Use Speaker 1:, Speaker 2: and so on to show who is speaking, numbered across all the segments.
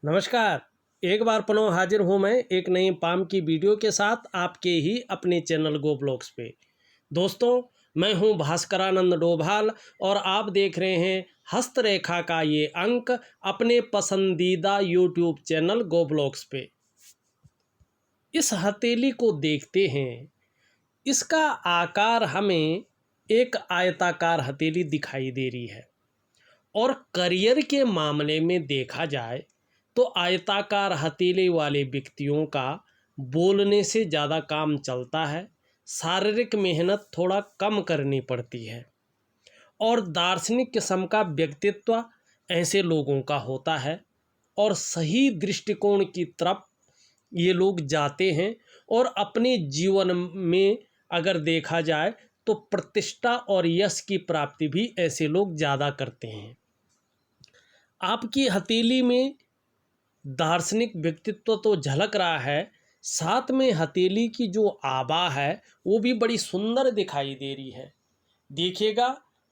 Speaker 1: नमस्कार। एक बार पुनः हाजिर हूँ मैं एक नई पाम की वीडियो के साथ आपके ही अपने चैनल गो ब्लॉग्स पे। दोस्तों, मैं हूँ भास्करानंद डोभाल और आप देख रहे हैं हस्तरेखा का ये अंक अपने पसंदीदा यूट्यूब चैनल गो ब्लॉग्स पे। इस हथेली को देखते हैं, इसका आकार हमें एक आयताकार हथेली दिखाई दे रही है और करियर के मामले में देखा जाए तो आयताकार हथेली वाले व्यक्तियों का बोलने से ज़्यादा काम चलता है, शारीरिक मेहनत थोड़ा कम करनी पड़ती है और दार्शनिक किस्म का व्यक्तित्व ऐसे लोगों का होता है और सही दृष्टिकोण की तरफ ये लोग जाते हैं और अपने जीवन में अगर देखा जाए तो प्रतिष्ठा और यश की प्राप्ति भी ऐसे लोग ज़्यादा करते हैं। आपकी हथेली में दार्शनिक व्यक्तित्व तो झलक रहा है, साथ में हथेली की जो आभा है वो भी बड़ी सुंदर दिखाई दे रही है। देखिएगा,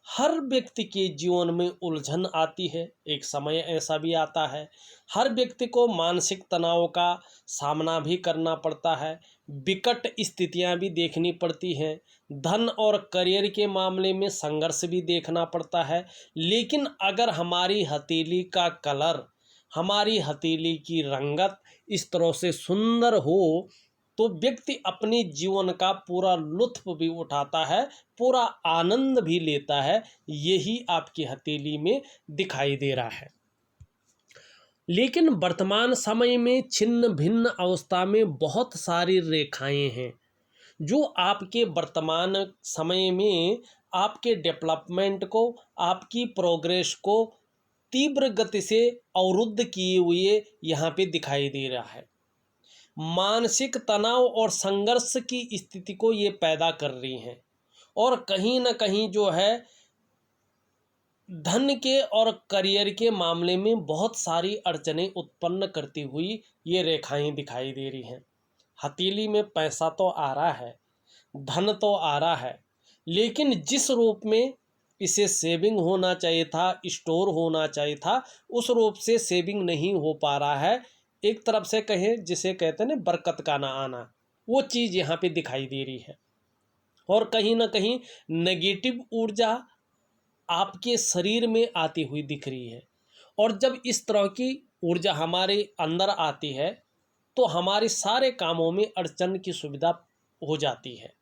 Speaker 1: हर व्यक्ति के जीवन में उलझन आती है, एक समय ऐसा भी आता है हर व्यक्ति को मानसिक तनाव का सामना भी करना पड़ता है, विकट स्थितियां भी देखनी पड़ती हैं, धन और करियर के मामले में संघर्ष भी देखना पड़ता है। लेकिन अगर हमारी हथेली का कलर, हमारी हथेली की रंगत इस तरह से सुंदर हो तो व्यक्ति अपने जीवन का पूरा लुत्फ भी उठाता है, पूरा आनंद भी लेता है। यही आपकी हथेली में दिखाई दे रहा है। लेकिन वर्तमान समय में छिन्न भिन्न अवस्था में बहुत सारी रेखाएं हैं जो आपके वर्तमान समय में आपके डेवलपमेंट को, आपकी प्रोग्रेस को तीव्र गति से अवरुद्ध किए हुए यहाँ पे दिखाई दे रहा है। मानसिक तनाव और संघर्ष की स्थिति को ये पैदा कर रही हैं और कहीं ना कहीं जो है धन के और करियर के मामले में बहुत सारी अड़चनें उत्पन्न करती हुई ये रेखाएं दिखाई दे रही हैं। हथेली में पैसा तो आ रहा है, धन तो आ रहा है, लेकिन जिस रूप में इसे सेविंग होना चाहिए था, स्टोर होना चाहिए था, उस रूप से सेविंग नहीं हो पा रहा है। एक तरफ से कहें जिसे कहते हैं ना बरकत का ना आना, वो चीज़ यहाँ पे दिखाई दे रही है और कहीं ना कहीं नेगेटिव ऊर्जा आपके शरीर में आती हुई दिख रही है। और जब इस तरह की ऊर्जा हमारे अंदर आती है तो हमारे सारे कामों में अड़चन की सुविधा हो जाती है।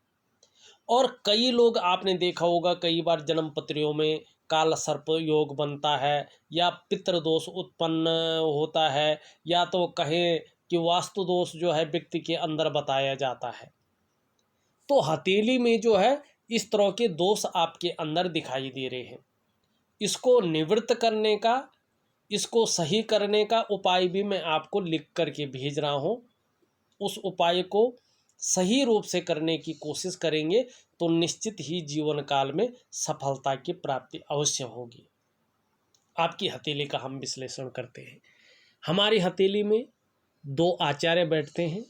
Speaker 1: और कई लोग आपने देखा होगा, कई बार जन्म पत्रियों में काल सर्प योग बनता है या पितृदोष उत्पन्न होता है या तो कहें कि वास्तु दोष जो है व्यक्ति के अंदर बताया जाता है। तो हथेली में जो है इस तरह के दोष आपके अंदर दिखाई दे रहे हैं। इसको निवृत्त करने का, इसको सही करने का उपाय भी मैं आपको लिख करके भेज रहा हूँ। उस उपाय को सही रूप से करने की कोशिश करेंगे तो निश्चित ही जीवन काल में सफलता की प्राप्ति अवश्य होगी। आपकी हथेली का हम विश्लेषण करते हैं। हमारी हथेली में दो आचार्य बैठते हैं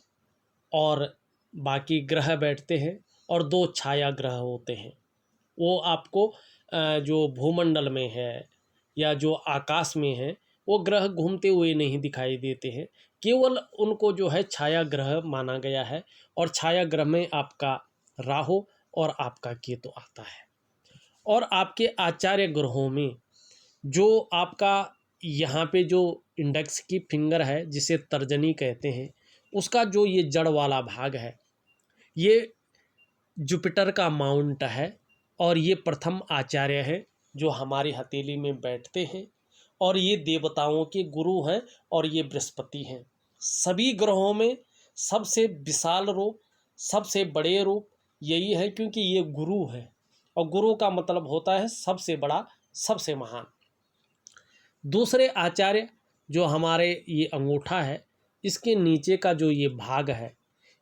Speaker 1: और बाकी ग्रह बैठते हैं और दो छाया ग्रह होते हैं। वो आपको जो भूमंडल में है या जो आकाश में है वो ग्रह घूमते हुए नहीं दिखाई देते हैं, केवल उनको जो है छाया ग्रह माना गया है। और छाया ग्रह में आपका राहु और आपका केतु आता है। और आपके आचार्य ग्रहों में जो आपका यहाँ पे जो इंडेक्स की फिंगर है जिसे तर्जनी कहते हैं, उसका जो ये जड़ वाला भाग है ये जुपिटर का माउंट है और ये प्रथम आचार्य है जो हमारी हथेली में बैठते हैं और ये देवताओं के गुरु हैं और ये बृहस्पति हैं। सभी ग्रहों में सबसे विशाल रूप, सबसे बड़े रूप यही है क्योंकि ये गुरु है और गुरु का मतलब होता है सबसे बड़ा, सबसे महान। दूसरे आचार्य जो हमारे ये अंगूठा है, इसके नीचे का जो ये भाग है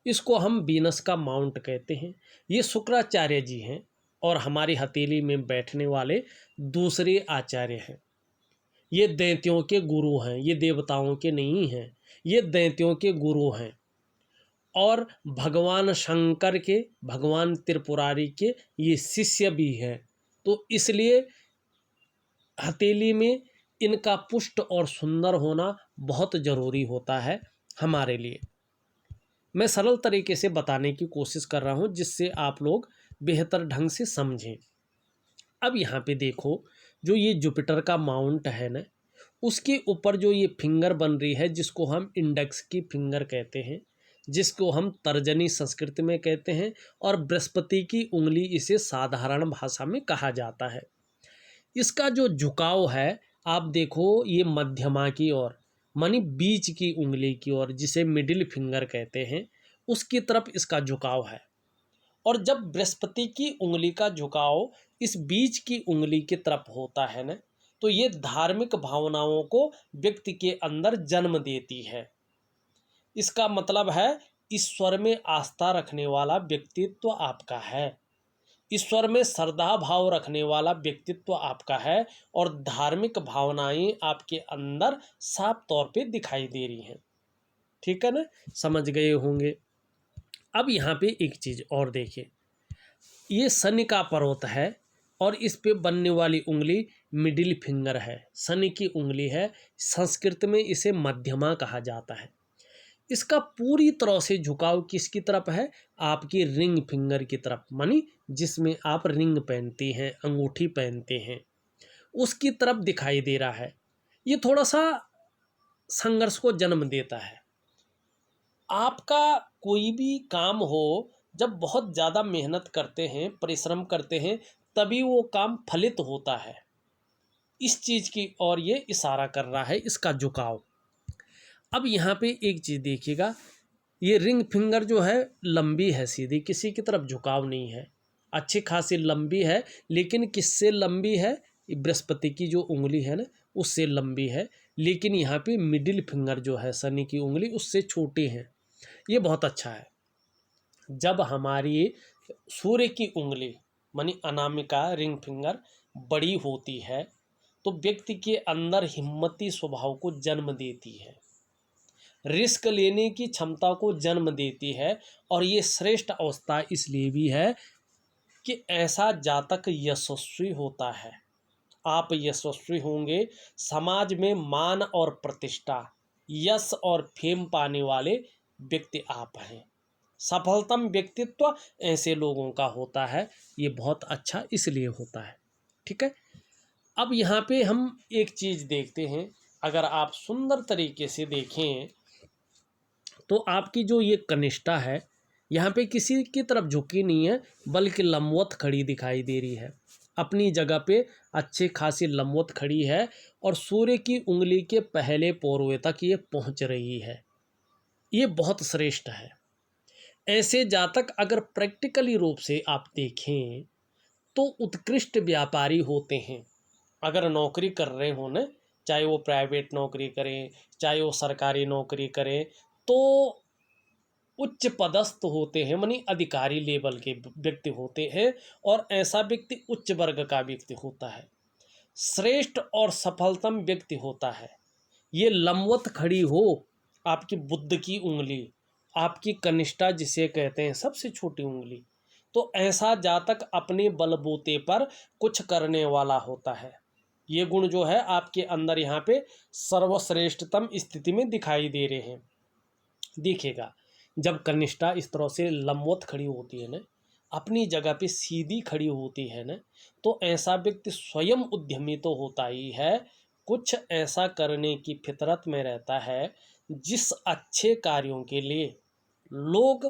Speaker 1: इसको हम वीनस का माउंट कहते हैं। ये शुक्राचार्य जी हैं और हमारी हथेली में बैठने वाले दूसरे आचार्य हैं। ये दैत्यों के गुरु हैं, ये देवताओं के नहीं हैं, ये दैत्यों के गुरु हैं और भगवान शंकर के, भगवान त्रिपुरारी के ये शिष्य भी हैं। तो इसलिए हथेली में इनका पुष्ट और सुंदर होना बहुत ज़रूरी होता है हमारे लिए। मैं सरल तरीके से बताने की कोशिश कर रहा हूँ जिससे आप लोग बेहतर ढंग से समझें। अब यहाँ पे देखो, जो ये जुपिटर का माउंट है ना, उसके ऊपर जो ये फिंगर बन रही है जिसको हम इंडेक्स की फिंगर कहते हैं, जिसको हम तर्जनी संस्कृत में कहते हैं, और बृहस्पति की उंगली इसे साधारण भाषा में कहा जाता है। इसका जो झुकाव है आप देखो, ये मध्यमा की ओर, मानी बीच की उंगली की ओर, जिसे मिडिल फिंगर कहते हैं, उसकी तरफ इसका झुकाव है। और जब बृहस्पति की उंगली का झुकाव इस बीच की उंगली की तरफ होता है ना, तो ये धार्मिक भावनाओं को व्यक्ति के अंदर जन्म देती है। इसका मतलब है ईश्वर में आस्था रखने वाला व्यक्तित्व आपका है, ईश्वर में श्रद्धा भाव रखने वाला व्यक्तित्व आपका है, और धार्मिक भावनाएं आपके अंदर साफ तौर पे दिखाई दे रही हैं। ठीक है ना, समझ गए होंगे। अब यहाँ पे एक चीज़ और देखिए, ये शनि का पर्वत है और इस पे बनने वाली उंगली मिडिल फिंगर है, शनि की उंगली है। संस्कृत में इसे मध्यमा कहा जाता है। इसका पूरी तरह से झुकाव किसकी तरफ है? आपकी रिंग फिंगर की तरफ, मानी जिसमें आप रिंग पहनती हैं, अंगूठी पहनते हैं, उसकी तरफ दिखाई दे रहा है। ये थोड़ा सा संघर्ष को जन्म देता है। आपका कोई भी काम हो, जब बहुत ज़्यादा मेहनत करते हैं, परिश्रम करते हैं, तभी वो काम फलित होता है। इस चीज़ की ओर ये इशारा कर रहा है, इसका झुकाव। अब यहाँ पे एक चीज़ देखिएगा, ये रिंग फिंगर जो है लंबी है, सीधी, किसी की तरफ झुकाव नहीं है, अच्छी खासी लंबी है। लेकिन किससे लंबी है? बृहस्पति की जो उंगली है ना, उससे लंबी है। लेकिन यहाँ पे मिडिल फिंगर जो है शनि की उंगली, उससे छोटी है। ये बहुत अच्छा है। जब हमारी सूर्य की उंगली मानी अनामिका रिंग फिंगर बड़ी होती है, तो व्यक्ति के अंदर हिम्मती स्वभाव को जन्म देती है, रिस्क लेने की क्षमता को जन्म देती है। और ये श्रेष्ठ अवस्था इसलिए भी है कि ऐसा जातक यशस्वी होता है। आप यशस्वी होंगे, समाज में मान और प्रतिष्ठा, यश और फेम पाने वाले व्यक्ति आप हैं। सफलतम व्यक्तित्व ऐसे लोगों का होता है। ये बहुत अच्छा इसलिए होता है। ठीक है। अब यहाँ पे हम एक चीज़ देखते हैं, अगर आप सुंदर तरीके से देखें तो आपकी जो ये कनिष्ठा है, यहाँ पे किसी की तरफ झुकी नहीं है, बल्कि लंबवत खड़ी दिखाई दे रही है। अपनी जगह पे अच्छी खासी लंबवत खड़ी है, और सूर्य की उंगली के पहले पोरवे तक ये पहुँच रही है। ये बहुत श्रेष्ठ है। ऐसे जातक अगर प्रैक्टिकली रूप से आप देखें तो उत्कृष्ट व्यापारी होते हैं। अगर नौकरी कर रहे हो ना, चाहे वो प्राइवेट नौकरी करें, चाहे वो सरकारी नौकरी करें, तो उच्च पदस्थ होते हैं, मानी अधिकारी लेवल के व्यक्ति होते हैं। और ऐसा व्यक्ति उच्च वर्ग का व्यक्ति होता है, श्रेष्ठ और सफलतम व्यक्ति होता है। ये लंबवत खड़ी हो आपकी बुद्ध की उंगली, आपकी कनिष्ठा जिसे कहते हैं सबसे छोटी उंगली, तो ऐसा जातक अपने बलबूते पर कुछ करने वाला होता है। ये गुण जो है आपके अंदर यहाँ पे सर्वश्रेष्ठतम स्थिति में दिखाई दे रहे हैं। देखिएगा, जब कनिष्ठा इस तरह से लंबवत खड़ी होती है ना, अपनी जगह पे सीधी खड़ी होती है ना, तो ऐसा व्यक्ति स्वयं उद्यमी तो होता ही है, कुछ ऐसा करने की फितरत में रहता है जिस अच्छे कार्यों के लिए लोग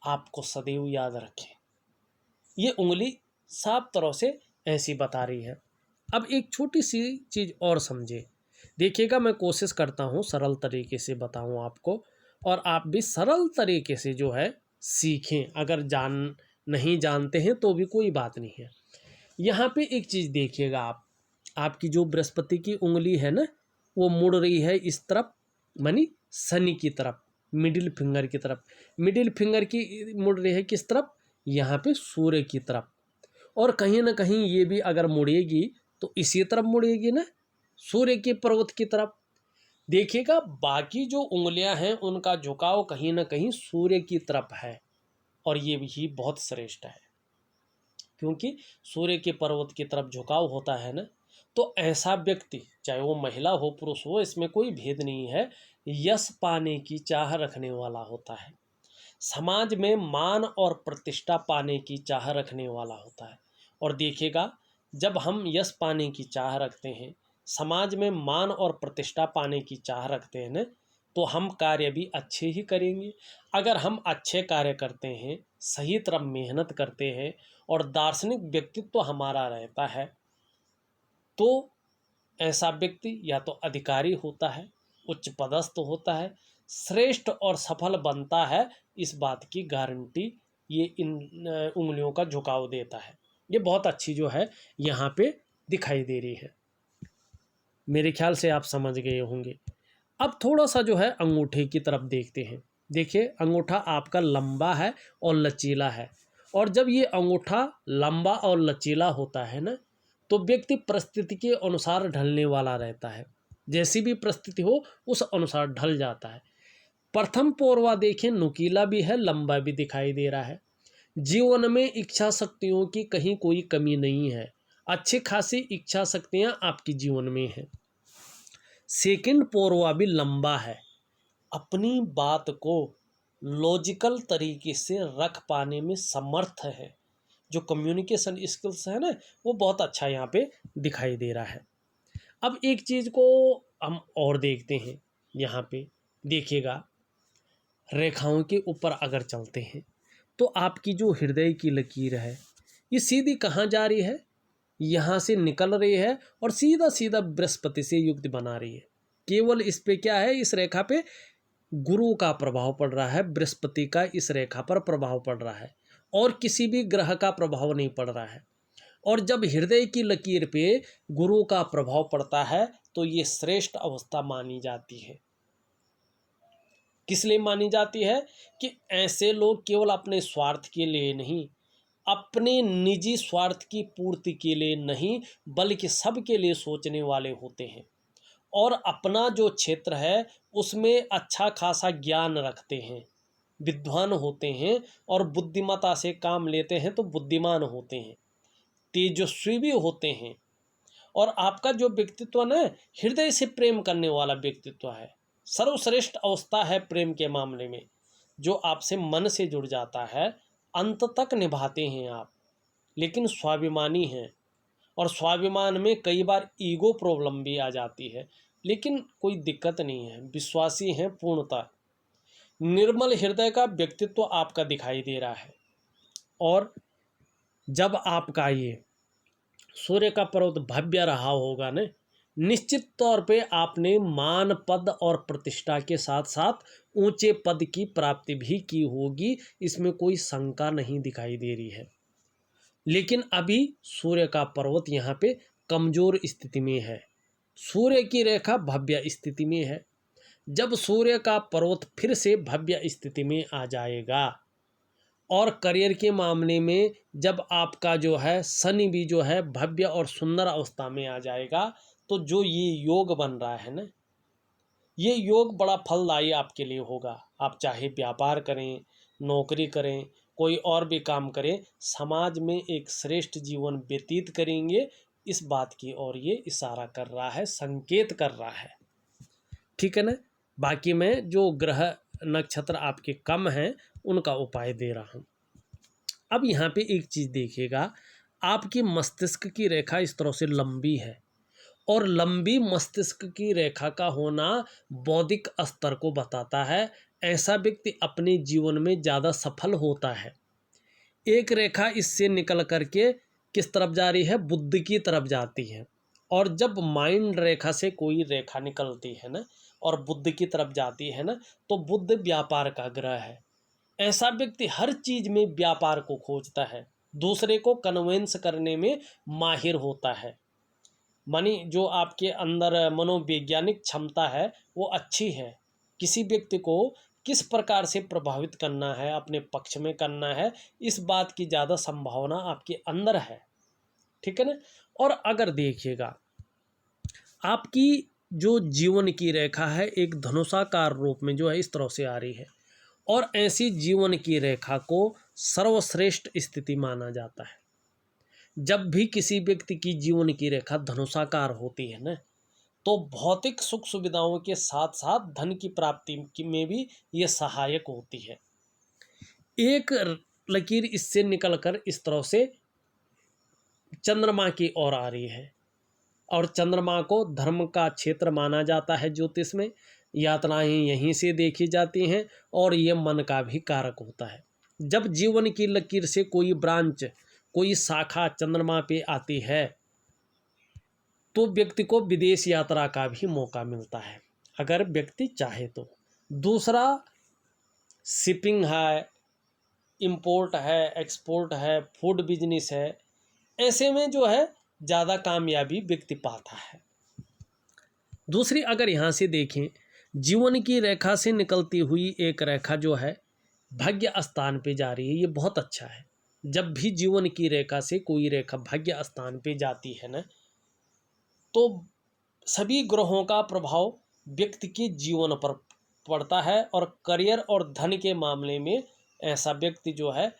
Speaker 1: आपको सदैव याद रखें। ये उंगली साफ तरह से ऐसी बता रही है। अब एक छोटी सी चीज़ और समझे, देखिएगा, मैं कोशिश करता हूँ सरल तरीके से बताऊँ आपको, और आप भी सरल तरीके से जो है सीखें। अगर नहीं जानते हैं तो भी कोई बात नहीं है। यहाँ पे एक चीज़ देखिएगा, आपकी जो बृहस्पति की उंगली है ना, वो मुड़ रही है इस तरफ, मानी शनि की तरफ, मिडिल फिंगर की तरफ। मिडिल फिंगर की मुड़ रही है किस तरफ? यहाँ पे सूर्य की तरफ। और कहीं ना कहीं ये भी अगर मुड़ेगी तो इसी तरफ मुड़ेगी ना, सूर्य के पर्वत की तरफ। देखिएगा, बाकी जो उंगलियां हैं उनका झुकाव कहीं ना कहीं सूर्य की तरफ है, और ये भी बहुत श्रेष्ठ है। क्योंकि सूर्य के पर्वत की तरफ झुकाव होता है ना, तो ऐसा व्यक्ति, चाहे वो महिला हो पुरुष हो, इसमें कोई भेद नहीं है, यश पाने की चाह रखने वाला होता है, समाज में मान और प्रतिष्ठा पाने की चाह रखने वाला होता है। और देखिएगा, जब हम यश पाने की चाह रखते हैं, समाज में मान और प्रतिष्ठा पाने की चाह रखते हैं ना, तो हम कार्य भी अच्छे ही करेंगे। अगर हम अच्छे कार्य करते हैं, सही तरह मेहनत करते हैं और दार्शनिक व्यक्तित्व हमारा रहता है, तो ऐसा व्यक्ति या तो अधिकारी होता है, उच्च पदस्थ होता है, श्रेष्ठ और सफल बनता है, इस बात की गारंटी ये इन उंगलियों का झुकाव देता है। ये बहुत अच्छी जो है यहाँ पे दिखाई दे रही है। मेरे ख्याल से आप समझ गए होंगे। अब थोड़ा सा जो है अंगूठे की तरफ देखते हैं। देखिए, अंगूठा आपका लंबा है और लचीला है, और जब ये अंगूठा लंबा और लचीला होता है ना, तो व्यक्ति परिस्थिति के अनुसार ढलने वाला रहता है। जैसी भी परिस्थिति हो उस अनुसार ढल जाता है। प्रथम पोरवा देखें, नुकीला भी है, लंबा भी दिखाई दे रहा है। जीवन में इच्छा शक्तियों की कहीं कोई कमी नहीं है, अच्छी खासी इच्छा शक्तियाँ आपकी जीवन में हैं। सेकंड पोरवा भी लंबा है, अपनी बात को लॉजिकल तरीके से रख पाने में समर्थ है। जो कम्युनिकेशन स्किल्स है ना, वो बहुत अच्छा यहाँ पे दिखाई दे रहा है। अब एक चीज़ को हम और देखते हैं। यहाँ पे देखिएगा, रेखाओं के ऊपर अगर चलते हैं तो आपकी जो हृदय की लकीर है, ये सीधी कहाँ जा रही है? यहाँ से निकल रही है और सीधा सीधा बृहस्पति से युक्त बना रही है। केवल इस पे क्या है, इस रेखा पे गुरु का प्रभाव पड़ रहा है, बृहस्पति का इस रेखा पर प्रभाव पड़ रहा है, और किसी भी ग्रह का प्रभाव नहीं पड़ रहा है। और जब हृदय की लकीर पे गुरु का प्रभाव पड़ता है तो ये श्रेष्ठ अवस्था मानी जाती है। किस लिए मानी जाती है? कि ऐसे लोग केवल अपने स्वार्थ के लिए नहीं, अपने निजी स्वार्थ की पूर्ति के लिए नहीं, बल्कि सबके लिए सोचने वाले होते हैं, और अपना जो क्षेत्र है उसमें अच्छा खासा ज्ञान रखते हैं, विद्वान होते हैं, और बुद्धिमत्ता से काम लेते हैं तो बुद्धिमान होते हैं, तेजस्वी भी होते हैं। और आपका जो व्यक्तित्व ना, हृदय से प्रेम करने वाला व्यक्तित्व है। सर्वश्रेष्ठ अवस्था है प्रेम के मामले में, जो आपसे मन से जुड़ जाता है, अंत तक निभाते हैं आप, लेकिन स्वाभिमानी हैं। और स्वाभिमान में कई बार ईगो प्रॉब्लम भी आ जाती है, लेकिन कोई दिक्कत नहीं है, विश्वासी हैं पूर्णतः। निर्मल हृदय का व्यक्तित्व आपका दिखाई दे रहा है। और जब आपका ये सूर्य का पर्वत भव्य रहा होगा न, निश्चित तौर पे आपने मान पद और प्रतिष्ठा के साथ साथ ऊंचे पद की प्राप्ति भी की होगी, इसमें कोई शंका नहीं दिखाई दे रही है। लेकिन अभी सूर्य का पर्वत यहाँ पे कमजोर स्थिति में है, सूर्य की रेखा भव्य स्थिति में है। जब सूर्य का पर्वत फिर से भव्य स्थिति में आ जाएगा, और करियर के मामले में जब आपका जो है शनि भी जो है भव्य और सुंदर अवस्था में आ जाएगा, तो जो ये योग बन रहा है ना, ये योग बड़ा फलदायी आपके लिए होगा। आप चाहे व्यापार करें, नौकरी करें, कोई और भी काम करें, समाज में एक श्रेष्ठ जीवन व्यतीत करेंगे, इस बात की ओर ये इशारा कर रहा है, संकेत कर रहा है। ठीक है ना। बाकी मैं जो ग्रह नक्षत्र आपके कम हैं उनका उपाय दे रहा हूँ। अब यहाँ पे एक चीज़ देखिएगा, आपकी मस्तिष्क की रेखा इस तरह से लंबी है, और लंबी मस्तिष्क की रेखा का होना बौद्धिक स्तर को बताता है। ऐसा व्यक्ति अपने जीवन में ज़्यादा सफल होता है। एक रेखा इससे निकल करके किस तरफ जा रही है? बुद्धि की तरफ जाती है। और जब माइंड रेखा से कोई रेखा निकलती है ना और बुद्धि की तरफ जाती है ना, तो बुध व्यापार का ग्रह है। ऐसा व्यक्ति हर चीज में व्यापार को खोजता है, दूसरे को कन्वेंस करने में माहिर होता है। मानी जो आपके अंदर मनोवैज्ञानिक क्षमता है वो अच्छी है। किसी व्यक्ति को किस प्रकार से प्रभावित करना है, अपने पक्ष में करना है, इस बात की ज़्यादा संभावना आपके अंदर है। ठीक है ना। और अगर देखिएगा, आपकी जो जीवन की रेखा है एक धनुषाकार रूप में जो है इस तरह से आ रही है, और ऐसी जीवन की रेखा को सर्वश्रेष्ठ स्थिति माना जाता है। जब भी किसी व्यक्ति की जीवन की रेखा धनुषाकार होती है ना, तो भौतिक सुख सुविधाओं के साथ साथ धन की प्राप्ति में भी ये सहायक होती है। एक लकीर इससे निकलकर इस तरह से चंद्रमा की ओर आ रही है, और चंद्रमा को धर्म का क्षेत्र माना जाता है ज्योतिष में। यातनाएं यहीं से देखी जाती हैं और ये मन का भी कारक होता है। जब जीवन की लकीर से कोई ब्रांच, कोई शाखा चंद्रमा पे आती है, तो व्यक्ति को विदेश यात्रा का भी मौका मिलता है, अगर व्यक्ति चाहे तो। दूसरा, शिपिंग है, इंपोर्ट है, एक्सपोर्ट है, फूड बिजनेस है, ऐसे में जो है ज़्यादा कामयाबी व्यक्ति पाता है। दूसरी, अगर यहाँ से देखें, जीवन की रेखा से निकलती हुई एक रेखा जो है भाग्य स्थान पे जा रही है, ये बहुत अच्छा है। जब भी जीवन की रेखा से कोई रेखा भाग्य स्थान पे जाती है ना, तो सभी ग्रहों का प्रभाव व्यक्ति के जीवन पर पड़ता है, और करियर और धन के मामले में ऐसा व्यक्ति जो है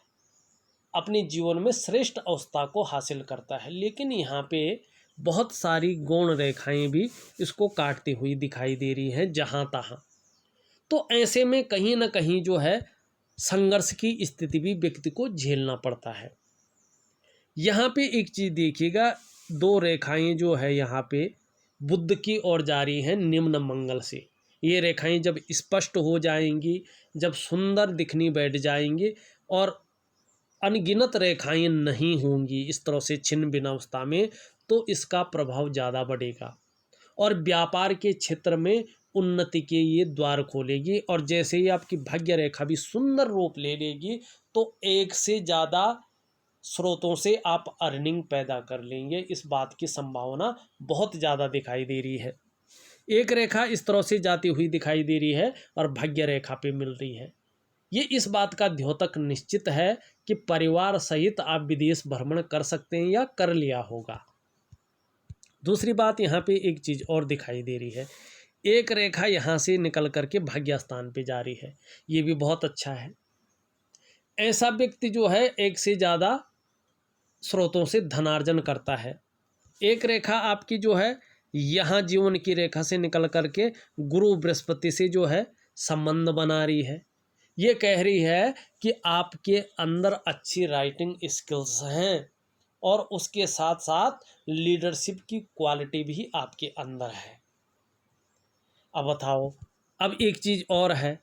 Speaker 1: अपने जीवन में श्रेष्ठ अवस्था को हासिल करता है। लेकिन यहाँ पे बहुत सारी गौण रेखाएं भी इसको काटती हुई दिखाई दे रही हैं जहाँ तहाँ। तो ऐसे में कहीं ना कहीं जो है संघर्ष की स्थिति भी व्यक्ति को झेलना पड़ता है। यहाँ पे एक चीज़ देखिएगा, दो रेखाएं जो है यहाँ पे बुध की ओर जा रही हैं निम्न मंगल से। ये रेखाएं जब स्पष्ट हो जाएंगी, जब सुंदर दिखनी बैठ जाएंगी और अनगिनत रेखाएं नहीं होंगी इस तरह से छिन्न भिन्न अवस्था में, तो इसका प्रभाव ज़्यादा बढ़ेगा और व्यापार के क्षेत्र में उन्नति के ये द्वार खोलेगी। और जैसे ही आपकी भाग्य रेखा भी सुंदर रूप ले लेगी, तो एक से ज़्यादा स्रोतों से आप अर्निंग पैदा कर लेंगे। इस बात की संभावना बहुत ज़्यादा दिखाई दे रही है। एक रेखा इस तरह से जाती हुई दिखाई दे रही है और भाग्य रेखा पे मिल रही है। ये इस बात का द्योतक निश्चित है कि परिवार सहित आप विदेश भ्रमण कर सकते हैं या कर लिया होगा। दूसरी बात, यहाँ पे एक चीज़ और दिखाई दे रही है, एक रेखा यहाँ से निकल करके भाग्य स्थान पे जा रही है, ये भी बहुत अच्छा है। ऐसा व्यक्ति जो है एक से ज़्यादा स्रोतों से धनार्जन करता है। एक रेखा आपकी जो है यहाँ जीवन की रेखा से निकल करके गुरु बृहस्पति से जो है संबंध बना रही है। ये कह रही है कि आपके अंदर अच्छी राइटिंग स्किल्स हैं और उसके साथ साथ लीडरशिप की क्वालिटी भी आपके अंदर है। अब बताओ, अब एक चीज़ और है,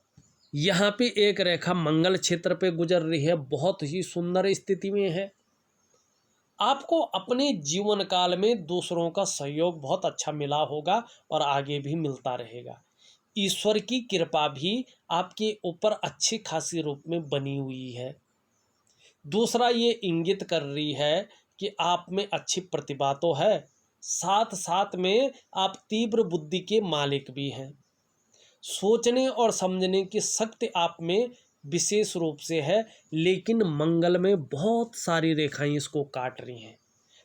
Speaker 1: यहाँ पे एक रेखा मंगल क्षेत्र पे गुजर रही है, बहुत ही सुंदर स्थिति में है। आपको अपने जीवन काल में दूसरों का सहयोग बहुत अच्छा मिला होगा और आगे भी मिलता रहेगा। ईश्वर की कृपा भी आपके ऊपर अच्छी खासी रूप में बनी हुई है। दूसरा, ये इंगित कर रही है कि आप में अच्छी प्रतिभा तो है, साथ साथ में आप तीव्र बुद्धि के मालिक भी हैं। सोचने और समझने की शक्ति आप में विशेष रूप से है, लेकिन मंगल में बहुत सारी रेखाएं इसको काट रही हैं,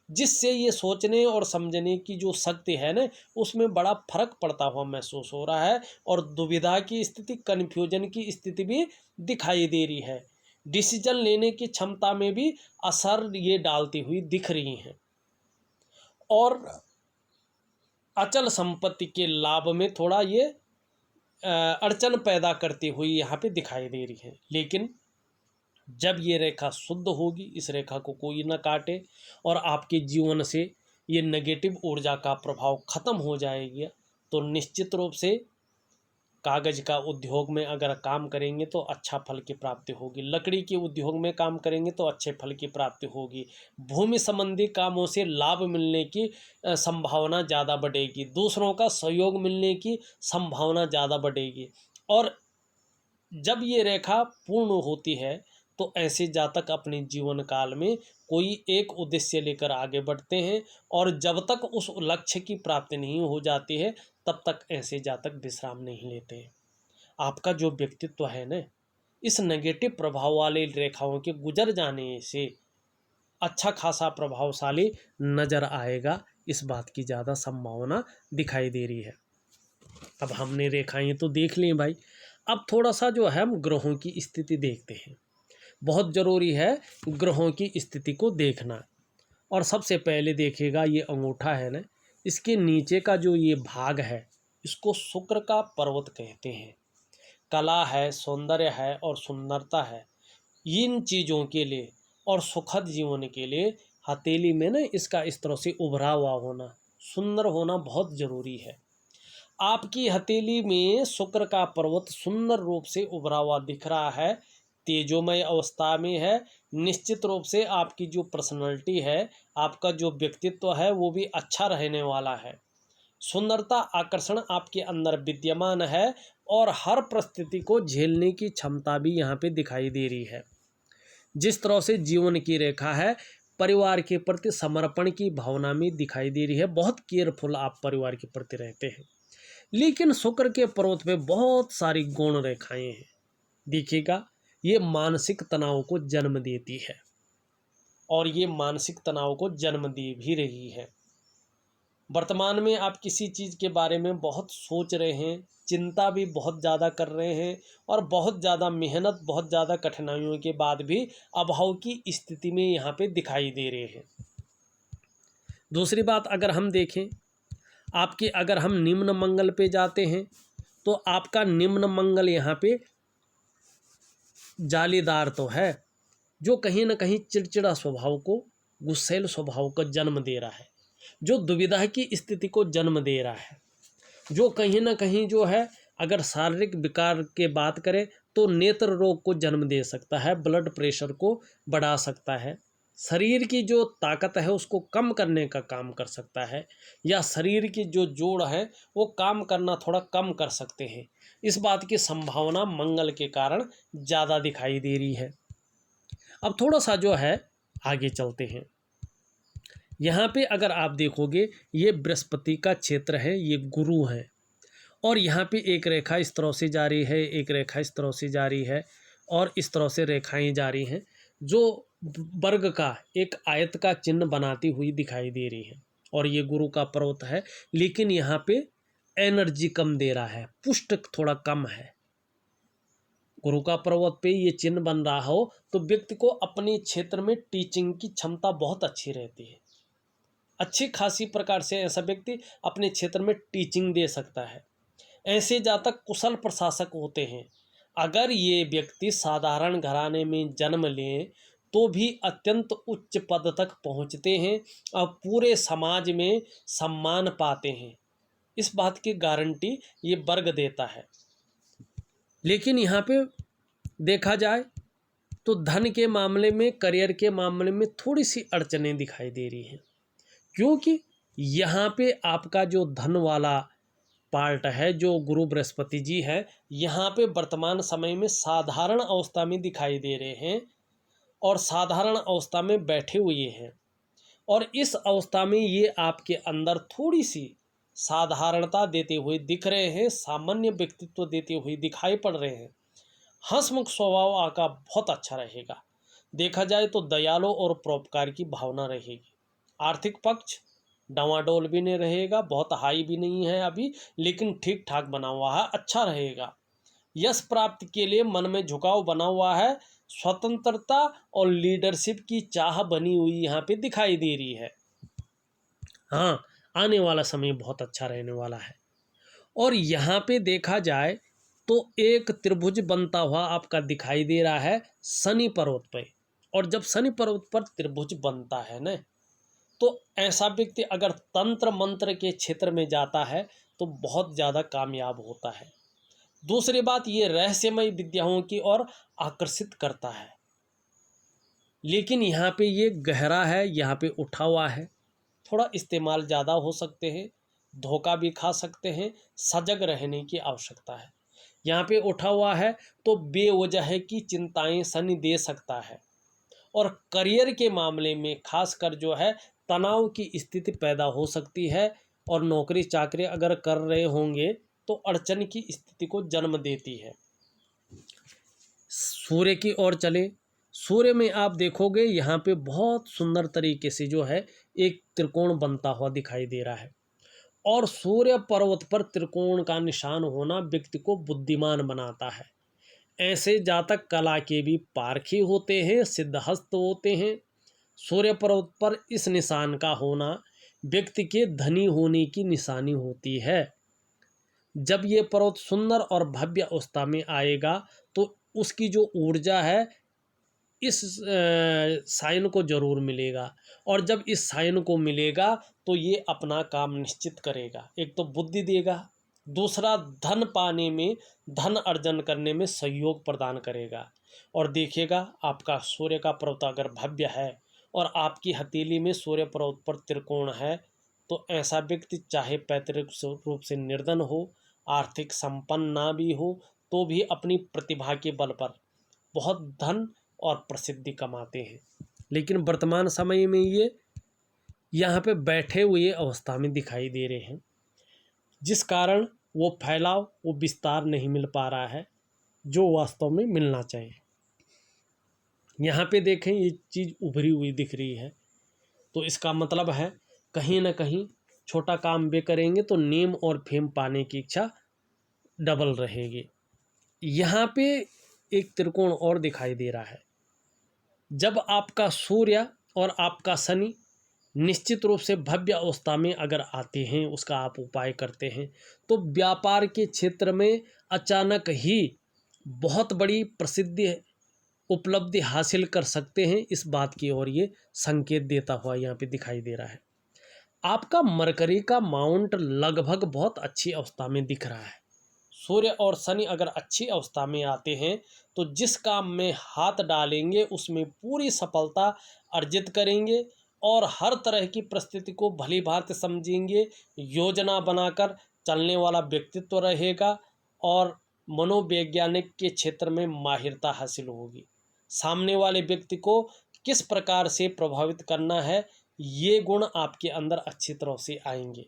Speaker 1: जिससे ये सोचने और समझने की जो शक्ति है ना, उसमें बड़ा फर्क पड़ता हुआ महसूस हो रहा है और दुविधा की स्थिति, कन्फ्यूजन की स्थिति भी दिखाई दे रही है। डिसीजन लेने की क्षमता में भी असर ये डालती हुई दिख रही हैं और अचल संपत्ति के लाभ में थोड़ा ये अड़चन पैदा करती हुई यहाँ पे दिखाई दे रही है। लेकिन जब ये रेखा शुद्ध होगी, इस रेखा को कोई न काटे और आपके जीवन से ये नेगेटिव ऊर्जा का प्रभाव खत्म हो जाएगी, तो निश्चित रूप से कागज़ का उद्योग में अगर काम करेंगे तो अच्छा फल की प्राप्ति होगी, लकड़ी के उद्योग में काम करेंगे तो अच्छे फल की प्राप्ति होगी, भूमि संबंधी कामों से लाभ मिलने की संभावना ज़्यादा बढ़ेगी, दूसरों का सहयोग मिलने की संभावना ज़्यादा बढ़ेगी। और जब ये रेखा पूर्ण होती है तो ऐसे जातक अपने जीवन काल में कोई एक उद्देश्य लेकर आगे बढ़ते हैं और जब तक उस लक्ष्य की प्राप्ति नहीं हो जाती है तब तक ऐसे जातक विश्राम नहीं लेते। आपका जो व्यक्तित्व है ना, इस नेगेटिव प्रभाव वाले रेखाओं के गुजर जाने से अच्छा खासा प्रभावशाली नज़र आएगा, इस बात की ज़्यादा संभावना दिखाई दे रही है। अब हमने रेखाएं तो देख ली भाई, अब थोड़ा सा जो है हम ग्रहों की स्थिति देखते हैं। बहुत ज़रूरी है ग्रहों की स्थिति को देखना। और सबसे पहले देखिएगा ये अंगूठा है ना, इसके नीचे का जो ये भाग है इसको शुक्र का पर्वत कहते हैं। कला है, सौंदर्य है और सुंदरता है, इन चीज़ों के लिए और सुखद जीवन के लिए हथेली में ना इसका इस तरह से उभरा हुआ होना, सुंदर होना बहुत ज़रूरी है। आपकी हथेली में शुक्र का पर्वत सुंदर रूप से उभरा हुआ दिख रहा है, तेजोमय अवस्था में है, निश्चित रूप से आपकी जो पर्सनैलिटी है, आपका जो व्यक्तित्व है वो भी अच्छा रहने वाला है। सुंदरता, आकर्षण आपके अंदर विद्यमान है और हर परिस्थिति को झेलने की क्षमता भी यहाँ पे दिखाई दे रही है। जिस तरह से जीवन की रेखा है, परिवार के प्रति समर्पण की भावना में दिखाई दे रही है। बहुत केयरफुल आप परिवार के प्रति रहते हैं। लेकिन शुक्र के पर्वत पे बहुत सारी गौण रेखाएं हैं। देखिएगा, ये मानसिक तनाव को जन्म देती है और ये मानसिक तनाव को जन्म दे भी रही है। वर्तमान में आप किसी चीज़ के बारे में बहुत सोच रहे हैं, चिंता भी बहुत ज़्यादा कर रहे हैं और बहुत ज़्यादा मेहनत, बहुत ज़्यादा कठिनाइयों के बाद भी अभाव की स्थिति में यहाँ पे दिखाई दे रहे हैं। दूसरी बात, अगर हम देखें आपके, अगर हम निम्न मंगल पे जाते हैं तो आपका निम्न मंगल यहाँ पे जालीदार तो है, जो कहीं ना कहीं चिड़चिड़ा स्वभाव को, गुस्सैल स्वभाव को जन्म दे रहा है, जो दुविधा की स्थिति को जन्म दे रहा है, जो कहीं ना कहीं जो है, अगर शारीरिक विकार के बात करें तो नेत्र रोग को जन्म दे सकता है, ब्लड प्रेशर को बढ़ा सकता है, शरीर की जो ताकत है उसको कम करने का काम कर सकता है, या शरीर की जो जोड़ है वो काम करना थोड़ा कम कर सकते हैं। इस बात की संभावना मंगल के कारण ज़्यादा दिखाई दे रही है। अब थोड़ा सा जो है आगे चलते हैं। यहाँ पे अगर आप देखोगे, ये बृहस्पति का क्षेत्र है, ये गुरु है, और यहाँ पे एक रेखा इस तरह से जा रही है, एक रेखा इस तरह से जा रही है, और इस तरह से रेखाएं जा रही हैं जो वर्ग का एक आयत का चिन्ह बनाती हुई दिखाई दे रही है। और ये गुरु का पर्वत है, लेकिन यहाँ पे एनर्जी कम दे रहा है, पुष्ट थोड़ा कम है। गुरु का पर्वत पे ये चिन्ह बन रहा हो तो व्यक्ति को अपने क्षेत्र में टीचिंग की क्षमता बहुत अच्छी रहती है। अच्छी खासी प्रकार से ऐसा व्यक्ति अपने क्षेत्र में टीचिंग दे सकता है। ऐसे जातक कुशल प्रशासक होते हैं। अगर ये व्यक्ति साधारण घराने में जन्म लें तो भी अत्यंत उच्च पद तक पहुंचते हैं और पूरे समाज में सम्मान पाते हैं। इस बात की गारंटी ये वर्ग देता है। लेकिन यहाँ पे देखा जाए तो धन के मामले में, करियर के मामले में थोड़ी सी अड़चनें दिखाई दे रही हैं, क्योंकि यहाँ पे आपका जो धन वाला पार्ट है, जो गुरु बृहस्पति जी है, यहाँ पे वर्तमान समय में साधारण अवस्था में दिखाई दे रहे हैं और साधारण अवस्था में बैठे हुए हैं। और इस अवस्था में ये आपके अंदर थोड़ी सी साधारणता देते हुए दिख रहे हैं, सामान्य व्यक्तित्व देते हुए दिखाई पड़ रहे हैं। हंसमुख स्वभाव आपका बहुत अच्छा रहेगा। देखा जाए तो दयालु और परोपकार की भावना रहेगी। आर्थिक पक्ष डावाडोल भी नहीं रहेगा, बहुत हाई भी नहीं है अभी, लेकिन ठीक ठाक बना हुआ है, अच्छा रहेगा। यश प्राप्ति के लिए मन में झुकाव बना हुआ है। स्वतंत्रता और लीडरशिप की चाह बनी हुई यहाँ पे दिखाई दे रही है। हाँ, आने वाला समय बहुत अच्छा रहने वाला है। और यहाँ पे देखा जाए तो एक त्रिभुज बनता हुआ आपका दिखाई दे रहा है शनि पर्वत पे। और जब शनि पर्वत पर त्रिभुज बनता है ना, तो ऐसा व्यक्ति अगर तंत्र मंत्र के क्षेत्र में जाता है तो बहुत ज़्यादा कामयाब होता है। दूसरी बात, ये रहस्यमय विद्याओं की ओर आकर्षित करता है। लेकिन यहाँ पे ये गहरा है, यहाँ पे उठा हुआ है, थोड़ा इस्तेमाल ज़्यादा हो सकते हैं, धोखा भी खा सकते हैं, सजग रहने की आवश्यकता है। यहाँ पे उठा हुआ है तो बेवजह की चिंताएं शनि दे सकता है। और करियर के मामले में खासकर जो है तनाव की स्थिति पैदा हो सकती है। और नौकरी चाकरी अगर कर रहे होंगे तो अड़चन की स्थिति को जन्म देती है। सूर्य की ओर चले, सूर्य में आप देखोगे यहाँ पे बहुत सुंदर तरीके से जो है एक त्रिकोण बनता हुआ दिखाई दे रहा है। और सूर्य पर्वत पर त्रिकोण का निशान होना व्यक्ति को बुद्धिमान बनाता है। ऐसे जातक कला के भी पारखी होते हैं, सिद्धहस्त होते हैं, सूर्य पर्वत पर इस निशान का होना व्यक्ति के धनी होने की निशानी होती है। जब ये पर्वत सुंदर और भव्य अवस्था में आएगा तो उसकी जो ऊर्जा है इस साइन को जरूर मिलेगा, और जब इस साइन को मिलेगा तो ये अपना काम निश्चित करेगा। एक तो बुद्धि देगा, दूसरा धन पाने में, धन अर्जन करने में सहयोग प्रदान करेगा। और देखिएगा, आपका सूर्य का पर्वत अगर भव्य है और आपकी हथेली में सूर्य पर्वत पर त्रिकोण है तो ऐसा व्यक्ति चाहे पैतृक रूप से निर्धन हो, आर्थिक संपन्न ना भी हो, तो भी अपनी प्रतिभा के बल पर बहुत धन और प्रसिद्धि कमाते हैं। लेकिन वर्तमान समय में ये यहाँ पे बैठे हुए अवस्था में दिखाई दे रहे हैं, जिस कारण वो फैलाव, वो विस्तार नहीं मिल पा रहा है जो वास्तव में मिलना चाहिए। यहाँ पे देखें, ये चीज़ उभरी हुई दिख रही है, तो इसका मतलब है कहीं ना कहीं छोटा काम वे करेंगे तो नेम और फेम पाने की इच्छा डबल रहेगी। यहाँ पे एक त्रिकोण और दिखाई दे रहा है। जब आपका सूर्य और आपका शनि निश्चित रूप से भव्य अवस्था में अगर आते हैं, उसका आप उपाय करते हैं, तो व्यापार के क्षेत्र में अचानक ही बहुत बड़ी प्रसिद्धि, उपलब्धि हासिल कर सकते हैं। इस बात की ओर ये संकेत देता हुआ यहाँ पे दिखाई दे रहा है। आपका मरकरी का माउंट लगभग बहुत अच्छी अवस्था में दिख रहा है। सूर्य और शनि अगर अच्छी अवस्था में आते हैं तो जिस काम में हाथ डालेंगे उसमें पूरी सफलता अर्जित करेंगे, और हर तरह की परिस्थिति को भली भांति समझेंगे, योजना बनाकर चलने वाला व्यक्तित्व रहेगा, और मनोवैज्ञानिक के क्षेत्र में माहिरता हासिल होगी। सामने वाले व्यक्ति को किस प्रकार से प्रभावित करना है, ये गुण आपके अंदर अच्छी तरह से आएंगे।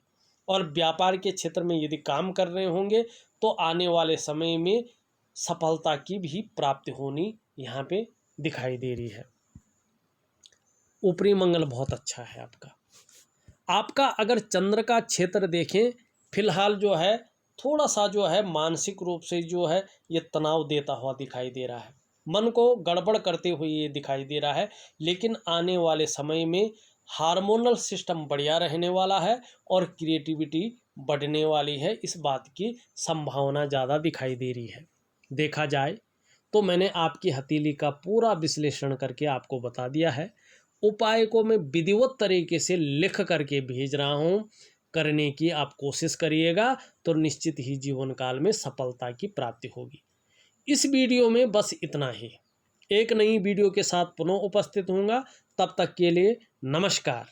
Speaker 1: और व्यापार के क्षेत्र में यदि काम कर रहे होंगे तो आने वाले समय में सफलता की भी प्राप्ति होनी यहाँ पे दिखाई दे रही है। ऊपरी मंगल बहुत अच्छा है आपका अगर चंद्र का क्षेत्र देखें, फिलहाल जो है थोड़ा सा जो है मानसिक रूप से जो है ये तनाव देता हुआ दिखाई दे रहा है, मन को गड़बड़ करते हुए ये दिखाई दे रहा है। लेकिन आने वाले समय में हार्मोनल सिस्टम बढ़िया रहने वाला है और क्रिएटिविटी बढ़ने वाली है, इस बात की संभावना ज़्यादा दिखाई दे रही है। देखा जाए तो मैंने आपकी हथेली का पूरा विश्लेषण करके आपको बता दिया है। उपाय को मैं विधिवत तरीके से लिख करके भेज रहा हूँ, करने की आप कोशिश करिएगा तो निश्चित ही जीवन काल में सफलता की प्राप्ति होगी। इस वीडियो में बस इतना ही। एक नई वीडियो के साथ पुनः उपस्थित होऊंगा, तब तक के लिए नमस्कार।